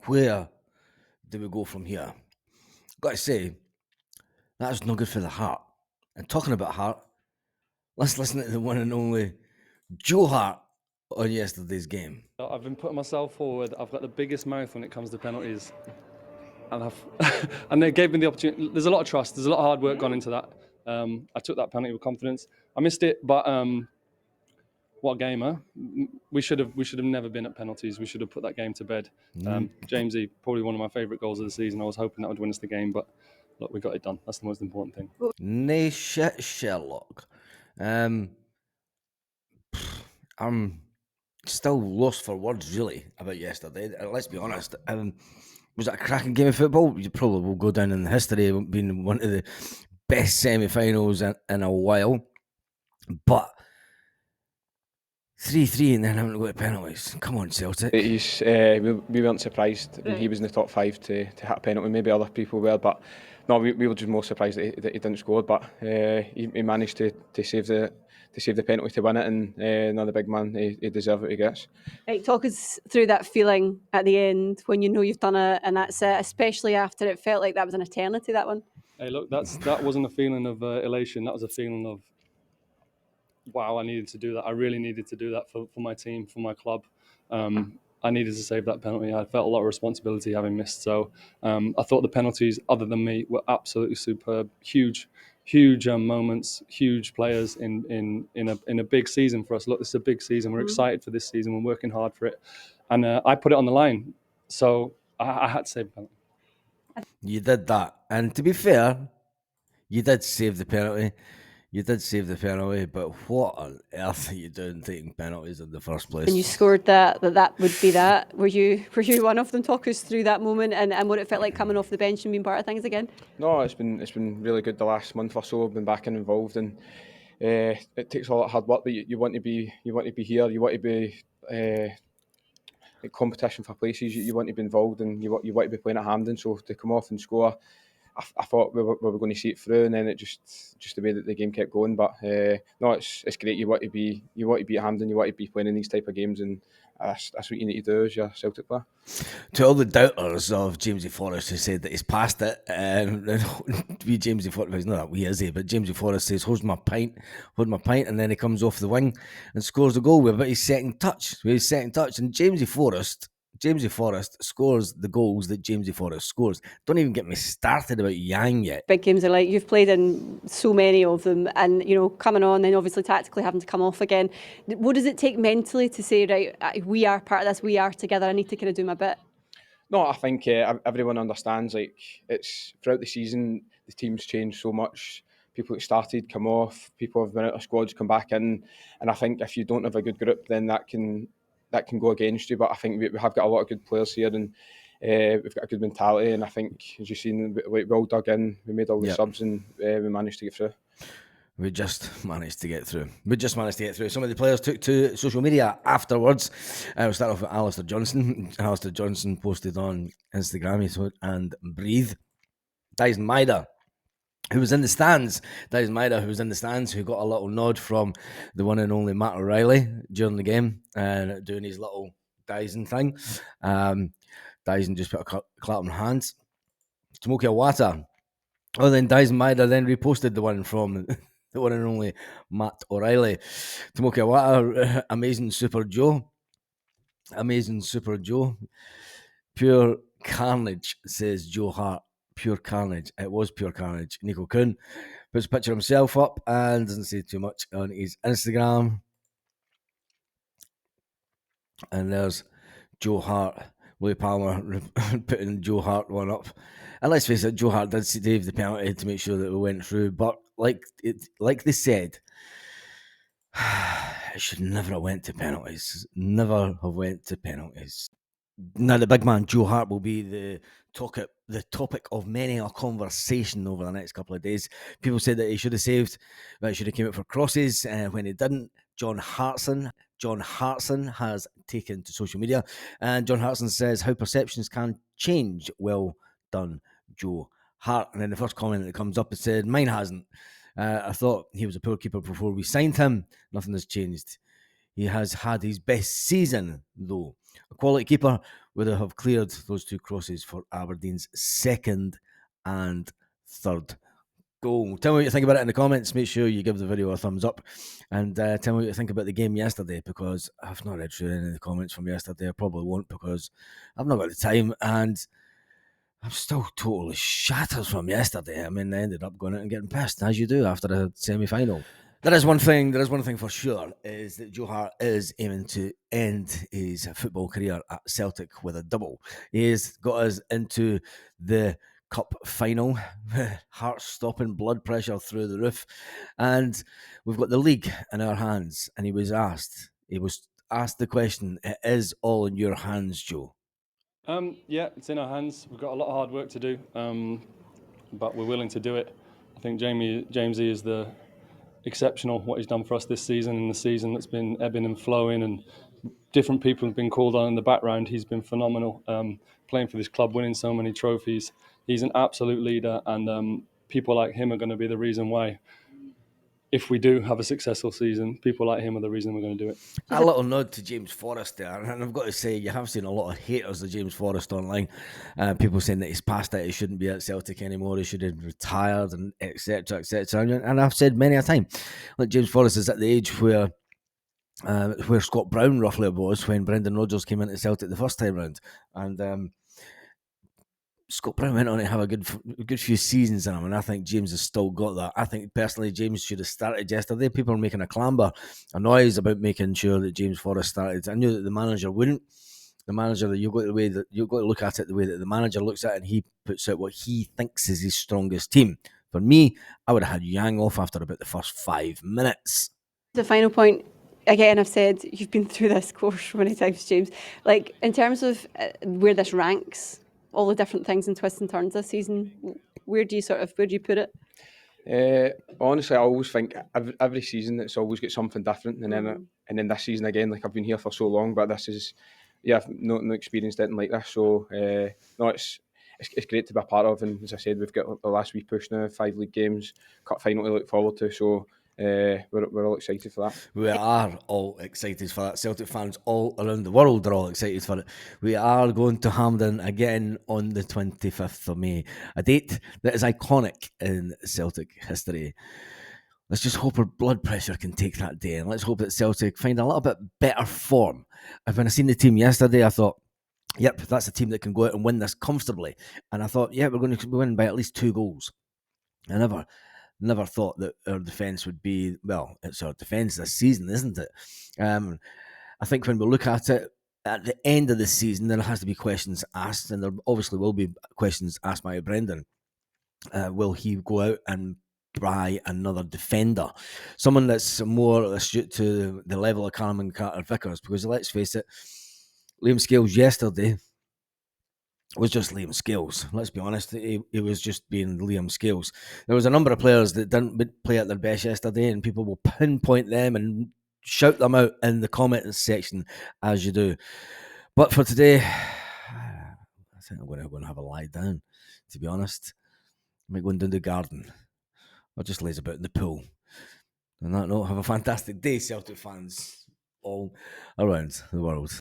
where do we go from here? Got to say, that was no good for the Hart. And talking about Hart, let's listen to the one and only Joe Hart on yesterday's game. I've been putting myself forward. I've got the biggest mouth when it comes to penalties. And and they gave me the opportunity. There's a lot of trust. There's a lot of hard work gone into that. I took that penalty with confidence. I missed it, but what a game, huh? We should have never been at penalties. We should have put that game to bed. Jamesy, probably one of my favourite goals of the season. I was hoping that would win us the game, but look, we got it done. That's the most important thing. Nay shit, Sherlock. I'm still lost for words, really, about yesterday. Let's be honest. Was it a cracking game of football? You probably will go down in the history of being one of the best semi-finals in a while. But 3-3 and then having to go to penalties. Come on, Celtic. We weren't surprised when he was in the top 5 to hit a penalty. Maybe other people were, but no, we were just more surprised that he didn't score. But he managed to save the penalty to win it, and another big man, he deserves what he gets. Right, talk us through that feeling at the end when you know you've done it and that's it, especially after it felt like that was an eternity, that one. Hey, look, that wasn't a feeling of elation. That was a feeling of, wow, I needed to do that. I really needed to do that for my team, for my club. I needed to save that penalty. I felt a lot of responsibility having missed. So I thought the penalties, other than me, were absolutely superb. Huge moments, huge players in a big season for us. Look, this is a big season. We're excited for this season. We're working hard for it. And I put it on the line. So I had to save the penalty. You did that. And to be fair, you did save the penalty. But what on earth are you doing taking penalties in the first place? And you scored that would be that. Were you one of them? Talk us through that moment and what it felt like coming off the bench and being part of things again. No, it's been really good the last month or so. I've been back and involved, and it takes a lot of hard work. But you want to be here. You want to be competition for places. You want to be involved, and you want to be playing at Hampden. So to come off and score, I thought we were going to see it through, and then it just the way that the game kept going. But no, it's great. You want to be at Hampden. You want to be playing in these type of games, and that's what you need to do as your Celtic player. To all the doubters of Jamesy Forrest who said that he's past it, we Jamesy Forrest, well, he's not that wee, is he? But Jamesy Forrest says, hold my pint, and then he comes off the wing and scores the goal with about his second touch. And Jamesy Forrest scores the goals that Jamesy Forrest scores. Don't even get me started about Yang yet. Big games are like, you've played in so many of them, and coming on, then obviously tactically having to come off again. What does it take mentally to say, right, we are part of this, we are together, I need to kind of do my bit? No, I think everyone understands, like, it's throughout the season the team's changed so much. People that started come off, people have been out of squads come back in, and I think if you don't have a good group, then that can go against you. But I think we have got a lot of good players here, and we've got a good mentality. And I think, as you've seen, we all dug in, we made all the subs, and we managed to get through. We just managed to get through. Some of the players took to social media afterwards. We'll start off with Alistair Johnson. Alistair Johnson posted on Instagram, he said, and breathe. Dyson Maida, who was in the stands, who got a little nod from the one and only Matt O'Reilly during the game and doing his little Dyson thing. Dyson just put a clap on hands. Tomoki Iwata. Oh, then Dyson Maida then reposted the one from the one and only Matt O'Reilly. Tomoki Iwata, amazing Super Joe. Pure carnage, says Joe Hart. Pure carnage. It was pure carnage. Nico Kuhn puts a picture of himself up and doesn't say too much on his Instagram. And there's Joe Hart. Willie Palmer putting Joe Hart one up. And let's face it, Joe Hart did save the penalty to make sure that we went through. But like they said, it should never have went to penalties. Now the big man Joe Hart will be the topic of many a conversation over the next couple of days. People said that he should have saved, that he should have came out for crosses when he didn't. John Hartson has taken to social media, and John Hartson says how perceptions can change. Well done, Joe Hart. And then the first comment that comes up, it said, mine hasn't. I thought he was a poor keeper before we signed him. Nothing has changed. He has had his best season, though. A quality keeper would have cleared those 2 crosses for Aberdeen's second and third goal. Tell me what you think about it in the comments. Make sure you give the video a thumbs up, and tell me what you think about the game yesterday, because I've not read through any of the comments from yesterday. I probably won't, because I've not got the time, and I'm still totally shattered from yesterday. I mean, I ended up going out and getting pissed, as you do after a semi-final. There is one thing for sure, is that Joe Hart is aiming to end his football career at Celtic with a double. He has got us into the cup final, heart stopping, blood pressure through the roof, and we've got the league in our hands. And he was asked the question, it is all in your hands, Joe. Yeah, it's in our hands. We've got a lot of hard work to do, but we're willing to do it. I think Jamesy is the exceptional what he's done for us this season, in the season that's been ebbing and flowing, and different people have been called on in the background. He's been phenomenal, playing for this club, winning so many trophies. He's an absolute leader, and people like him are going to be the reason why, if we do have a successful season, people like him are the reason we're going to do it. A little nod to James Forrest there, and I've got to say, you have seen a lot of haters of James Forrest online. People saying that he's past it, he shouldn't be at Celtic anymore, he should have retired, and etc. etc. And I've said many a time, like, James Forrest is at the age where Scott Brown roughly was when Brendan Rodgers came into Celtic the first time round, and Scott Brown went on to have a good few seasons in him, and I think James has still got that. I think personally James should have started yesterday. People are making a noise about making sure that James Forrest started. I knew that the manager wouldn't. The manager, you've got to look at it the way that the manager looks at it, and he puts out what he thinks is his strongest team. For me, I would have had Yang off after about the first 5 minutes. The final point, again, I've said, you've been through this course so many times, James. Like, in terms of where this ranks, all the different things and twists and turns this season, where do you put it? Honestly, I always think every season it's always got something different, and then this season again, like, I've been here for so long, but this is, I've no experienced anything like this. So no, it's great to be a part of, and as I said, we've got the last wee push now, 5 league games, cup final to look forward to. So we're all excited for that. We are all excited for that. Celtic fans all around the world are all excited for it. We are going to Hampden again on the 25th of May, a date that is iconic in Celtic history. Let's just hope our blood pressure can take that day, and let's hope that Celtic find a little bit better form. And when I seen the team yesterday, I thought, yep, that's a team that can go out and win this comfortably. And I thought, yeah, we're going to win by at least 2 goals. I never thought that our defence would be, well, it's our defence this season, isn't it? I think when we look at it, at the end of the season, there has to be questions asked, and there obviously will be questions asked by Brendan. Will he go out and buy another defender? Someone that's more astute to the level of Callum and Carter Vickers, because let's face it, Liam Scales yesterday was just Liam Scales. Let's be honest, he was just being Liam Scales. There was a number of players that didn't play at their best yesterday, and people will pinpoint them and shout them out in the comments section as you do. But for today, I think I'm going to go and have a lie down, to be honest. I might go and do the garden, or just laze about in the pool. On that note, have a fantastic day, Celtic fans all around the world.